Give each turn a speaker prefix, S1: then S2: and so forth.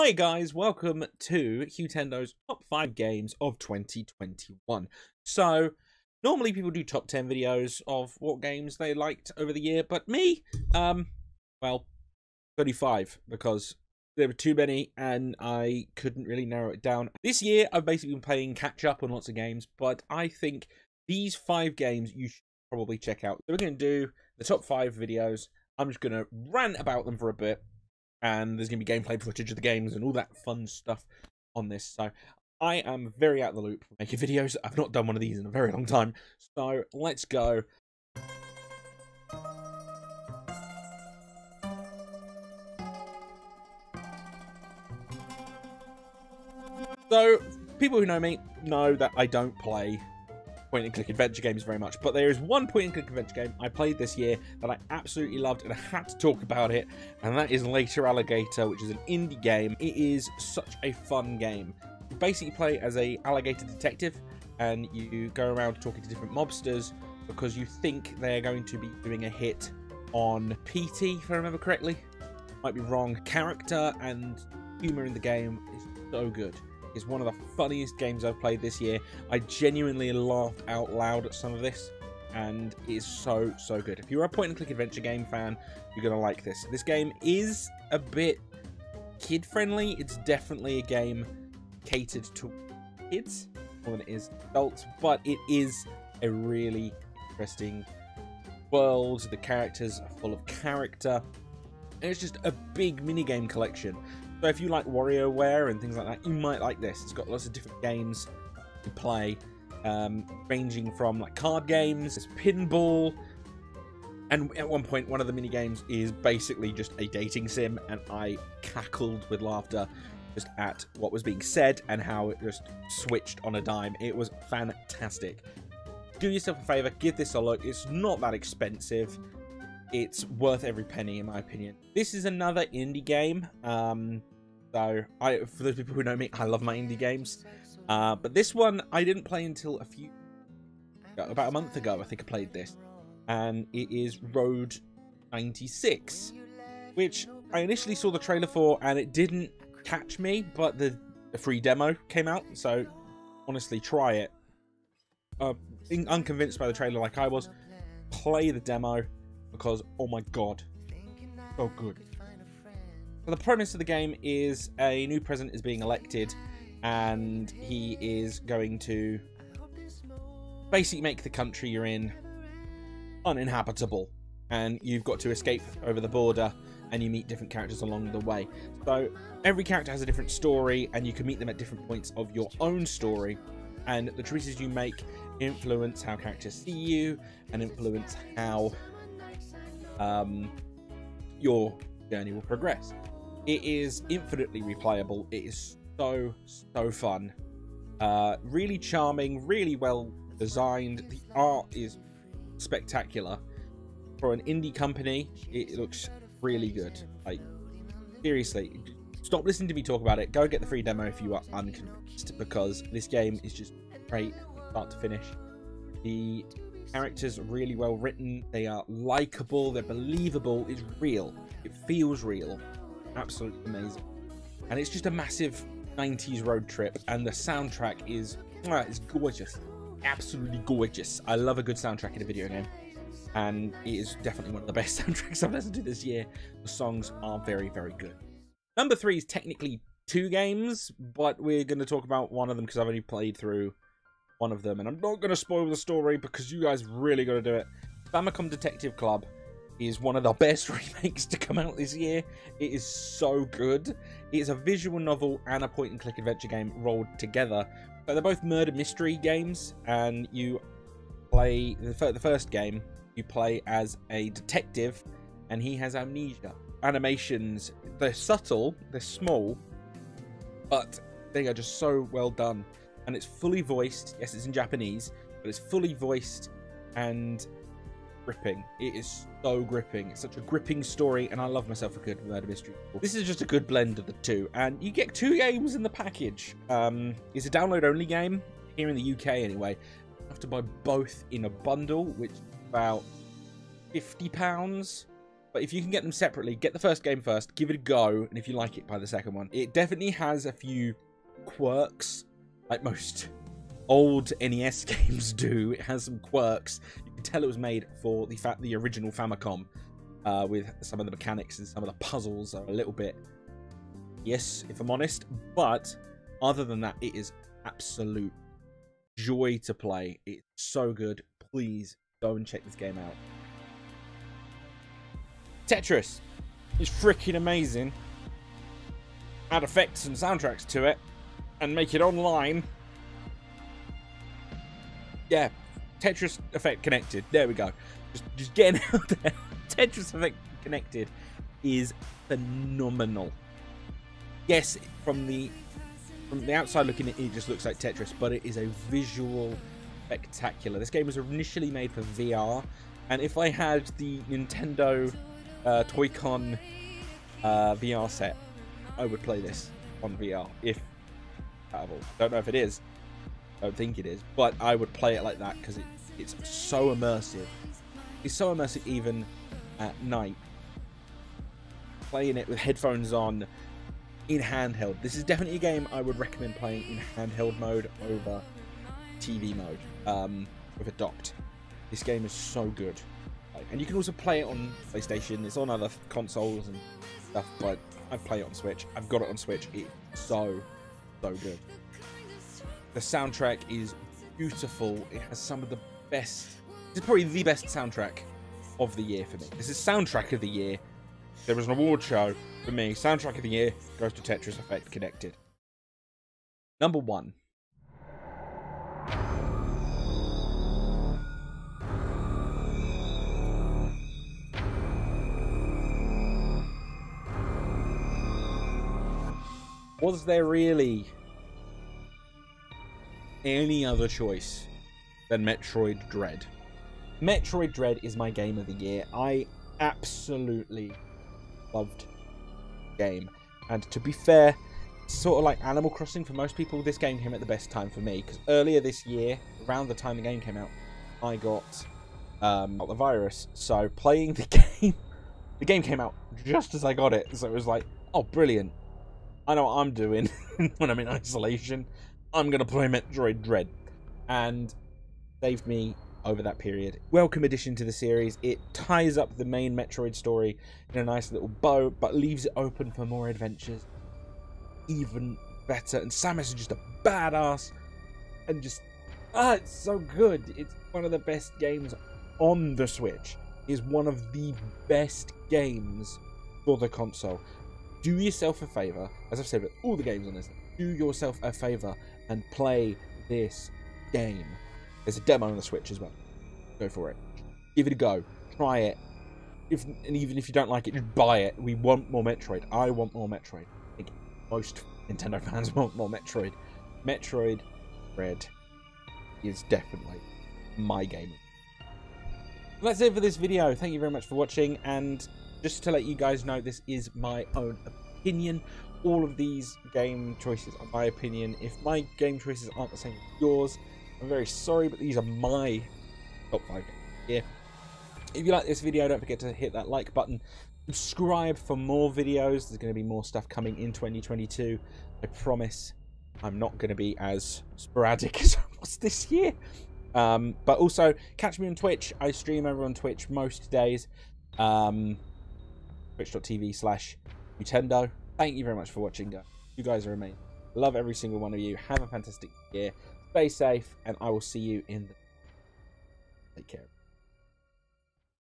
S1: Hi guys, welcome to Hugghtendo's top 5 games of 2021. So, normally people do top 10 videos of what games they liked over the year, but me, well, 35, because there were too many and I couldn't really narrow it down. This year, I've basically been playing catch up on lots of games, but I think these 5 games you should probably check out. So we're going to do the top 5 videos. I'm just going to rant about them for a bit. And there's going to be gameplay footage of the games and all that fun stuff on this. So I am very out of the loop for making videos. I've not done one of these in a very long time. So let's go. So people who know me know that I don't play point-and-click adventure games very much, but there is one point-and-click adventure game I played this year that I absolutely loved and I had to talk about it, and that is Later Alligator, which is an indie game. It is such a fun game. You basically play as a alligator detective and you go around talking to different mobsters because you think they're going to be doing a hit on PT, if I remember correctly. Might be wrong. Character and humor in the game is so good. Is one of the funniest games I've played this year. I genuinely laughed out loud at some of this, and it is so good. If you're a point-and-click adventure game fan, you're gonna like this. This game is a bit kid-friendly. It's definitely a game catered to kids more than it is adults, but it is a really interesting world. The characters are full of character, and it's just a big minigame collection. So if you like WarioWare and things like that, you might like this. It's got lots of different games to play, ranging from like card games, there's pinball, and at one point one of the mini games is basically just a dating sim, and I cackled with laughter just at what was being said and how it just switched on a dime. It was fantastic. Do yourself a favor, give this a look. It's not that expensive. It's worth every penny, in my opinion. This is another indie game. So, for those people who know me, I love my indie games. But this one, I didn't play until about a month ago, I think I played this. And it is Road 96, which I initially saw the trailer for, and it didn't catch me, but the free demo came out. So, honestly, try it. Unconvinced by the trailer like I was, play the demo. Because, oh my god, so good. So the premise of the game is a new president is being elected, and he is going to basically make the country you're in uninhabitable. And you've got to escape over the border, and you meet different characters along the way. So every character has a different story, and you can meet them at different points of your own story. And the choices you make influence how characters see you, and influence how your journey will progress. It is infinitely replayable. It is so fun. Really charming, really well designed. The art is spectacular. For an indie company, it looks really good. Like, seriously, stop listening to me talk about it. Go get the free demo if you are unconvinced, because this game is just great from start to finish. The characters are really well written, they are likable, they're believable, it's real, it feels real, absolutely amazing. And it's just a massive 90s road trip, and the soundtrack is it's gorgeous, absolutely gorgeous. I love a good soundtrack in a video game, and it is definitely one of the best soundtracks I've listened to this year. The songs are very good. Number 3 is technically 2 games, but we're going to talk about one of them because I've only played through one of them, and I'm not going to spoil the story because you guys really got to do it. Famicom Detective Club is one of the best remakes to come out this year. It is so good. It is a visual novel and a point-and-click adventure game rolled together. But they're both murder mystery games, and you play the first game. You play as a detective, and he has amnesia. Animations, they're subtle, they're small, but they are just so well done. And it's fully voiced. Yes, it's in Japanese, but it's fully voiced and gripping. It is so gripping. It's such a gripping story, and I love myself a good murder mystery. This is just a good blend of the two, and you get 2 games in the package. It's a download-only game here in the UK, anyway. You have to buy both in a bundle, which is about £50. But if you can get them separately, get the first game first, give it a go, and if you like it, buy the second one. It definitely has a few quirks, like most old NES games do. It has some quirks. You can tell it was made for the original Famicom, with some of the mechanics and some of the puzzles are a little bit, yes, if I'm honest. But other than that, it is absolute joy to play. It's so good. Please go and check this game out. Tetris is freaking amazing. Add effects and soundtracks to it and make it online. Yeah, Tetris Effect Connected. There we go. Just getting out there. Tetris Effect Connected is phenomenal. Yes, from the outside looking at it, just looks like Tetris, but it is a visual spectacular. This game was initially made for VR, and if I had the Nintendo Toy-Con VR set, I would play this on VR if compatible. Don't know if it is. Don't think it is, but I would play it like that because it's so immersive. It's so immersive even at night. Playing it with headphones on in handheld. This is definitely a game I would recommend playing in handheld mode over TV mode with a docked. This game is so good. And you can also play it on PlayStation. It's on other consoles and stuff, but I play it on Switch. I've got it on Switch. It's so good. The soundtrack is beautiful. It has some of the best... It's probably the best soundtrack of the year for me. This is soundtrack of the year. There was an award show for me. Soundtrack of the year goes to Tetris Effect Connected. Number 1. Was there really any other choice than Metroid Dread? Metroid Dread is my game of the year. I absolutely loved the game. And to be fair, sort of like Animal Crossing for most people, this game came at the best time for me. Because earlier this year, around the time the game came out, I got the virus. So playing the game came out just as I got it. So it was like, oh, brilliant. I know what I'm doing when I'm in isolation. I'm going to play Metroid Dread. And saved me over that period. Welcome addition to the series. It ties up the main Metroid story in a nice little bow, but leaves it open for more adventures. Even better. And Samus is just a badass. And just... it's so good. It's one of the best games on the Switch. It's one of the best games for the console. Do yourself a favour, as I've said with all the games on this, do yourself a favour and play this game. There's a demo on the Switch as well. Go for it. Give it a go. Try it. And even if you don't like it, just buy it. We want more Metroid. I want more Metroid. I think most Nintendo fans want more Metroid. Metroid Dread is definitely my game. That's it for this video. Thank you very much for watching, and just to let you guys know, this is my own opinion. All of these game choices are my opinion. If my game choices aren't the same as yours, I'm very sorry, but these are my top 5 games here. If you like this video, don't forget to hit that like button. Subscribe for more videos. There's going to be more stuff coming in 2022. I promise I'm not going to be as sporadic as I was this year. But also, catch me on Twitch. I stream over on Twitch most days. Twitch.tv/Hughtendo. Thank you very much for watching, guys. You guys are amazing. Love every single one of you. Have a fantastic year. Stay safe, and I will see you in the... Take care.